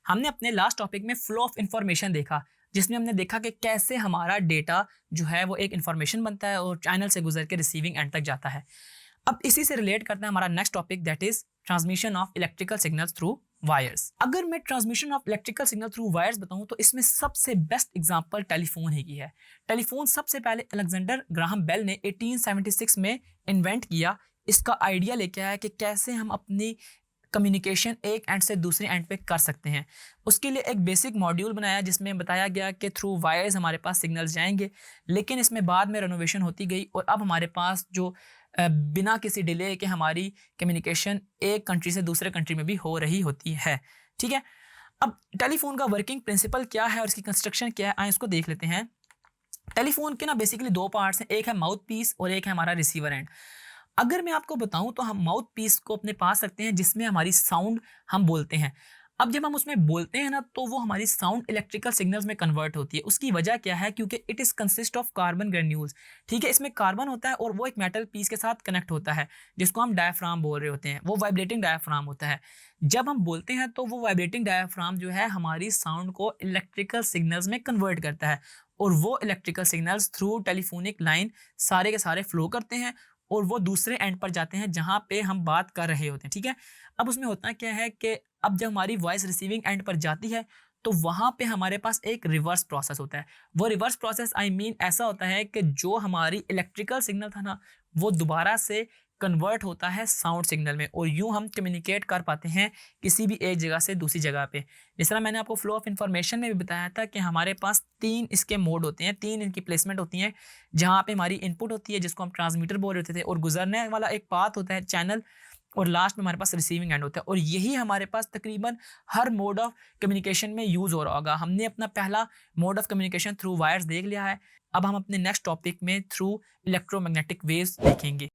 हमने अपने last topic में फ्लो ऑफ इंफॉर्मेशन देखा, जिसमें हमने देखा कि कैसे हमारा डेटा जो है वो एक इंफॉर्मेशन बनता है और चैनल से गुजर के रिसीविंग एंड तक जाता है। अब इसी से रिलेट करता है हमारा next topic, that is transmission of electrical signals through wires. अगर मैं transmission of electrical signal through wires बताऊं तो इसमें सबसे बेस्ट एग्जांपल टेलीफोन ही की है। टेलीफोन सबसे पहले अलेक्जेंडर ग्राहम बेल ने 1876 में इन्वेंट किया। इसका आइडिया लेके आया कि कैसे हम अपनी कम्युनिकेशन एक एंड से दूसरे एंड पे कर सकते हैं। उसके लिए एक बेसिक मॉड्यूल बनाया जिसमें बताया गया कि थ्रू वायर्स हमारे पास सिग्नल्स जाएंगे, लेकिन इसमें बाद में रेनोवेशन होती गई और अब हमारे पास जो बिना किसी डिले के हमारी कम्युनिकेशन एक कंट्री से दूसरे कंट्री में भी हो रही होती है। ठीक है, अब टेलीफोन का वर्किंग प्रिंसिपल क्या है और इसकी कंस्ट्रक्शन क्या है, आइए इसको देख लेते हैं। टेलीफोन के ना बेसिकली दो पार्ट्स हैं, एक है माउथ पीस और एक है हमारा रिसीवर एंड। अगर मैं आपको बताऊं तो हम माउथ पीस को अपने पास रखते हैं जिसमें हमारी साउंड हम बोलते हैं। अब जब हम उसमें बोलते हैं ना तो वो हमारी साउंड इलेक्ट्रिकल सिग्नल्स में कन्वर्ट होती है। उसकी वजह क्या है, क्योंकि it is consist of carbon granules. ठीक है, इसमें कार्बन होता है और वो एक मेटल पीस के साथ कनेक्ट होता है जिसको हम डायफ्राम बोल रहे होते हैं। वो वाइब्रेटिंग डायफ्राम होता है। जब हम बोलते हैं तो वो वाइब्रेटिंग डायफ्राम जो है हमारी साउंड को इलेक्ट्रिकल सिग्नल्स में कन्वर्ट करता है और वो electrical signals through telephonic line सारे के सारे फ्लो करते हैं और वो दूसरे एंड पर जाते हैं जहाँ पे हम बात कर रहे होते हैं। ठीक है, अब उसमें होता क्या है कि अब जब हमारी वॉइस रिसीविंग एंड पर जाती है तो वहाँ पे हमारे पास एक रिवर्स प्रोसेस होता है। वो रिवर्स प्रोसेस ऐसा होता है कि जो हमारी इलेक्ट्रिकल सिग्नल था ना वो दोबारा से कन्वर्ट होता है साउंड सिग्नल में और यूँ हम कम्युनिकेट कर पाते हैं किसी भी एक जगह से दूसरी जगह पे। जिस तरह मैंने आपको फ्लो ऑफ इंफॉर्मेशन में भी बताया था कि हमारे पास 3 इसके मोड होते हैं, 3 इनकी प्लेसमेंट होती हैं। जहाँ पे हमारी इनपुट होती है जिसको हम ट्रांसमीटर बोल रहे थे और गुजरने वाला एक पाथ होता है चैनल, और लास्ट में हमारे पास रिसीविंग एंड होता है। और यही हमारे पास तकरीबन हर मोड ऑफ कम्युनिकेशन में यूज़ हो रहा होगा। हमने अपना पहला mode of communication through wires देख लिया है। अब हम अपने नेक्स्ट टॉपिक में थ्रू इलेक्ट्रोमैग्नेटिक वेव्स देखेंगे।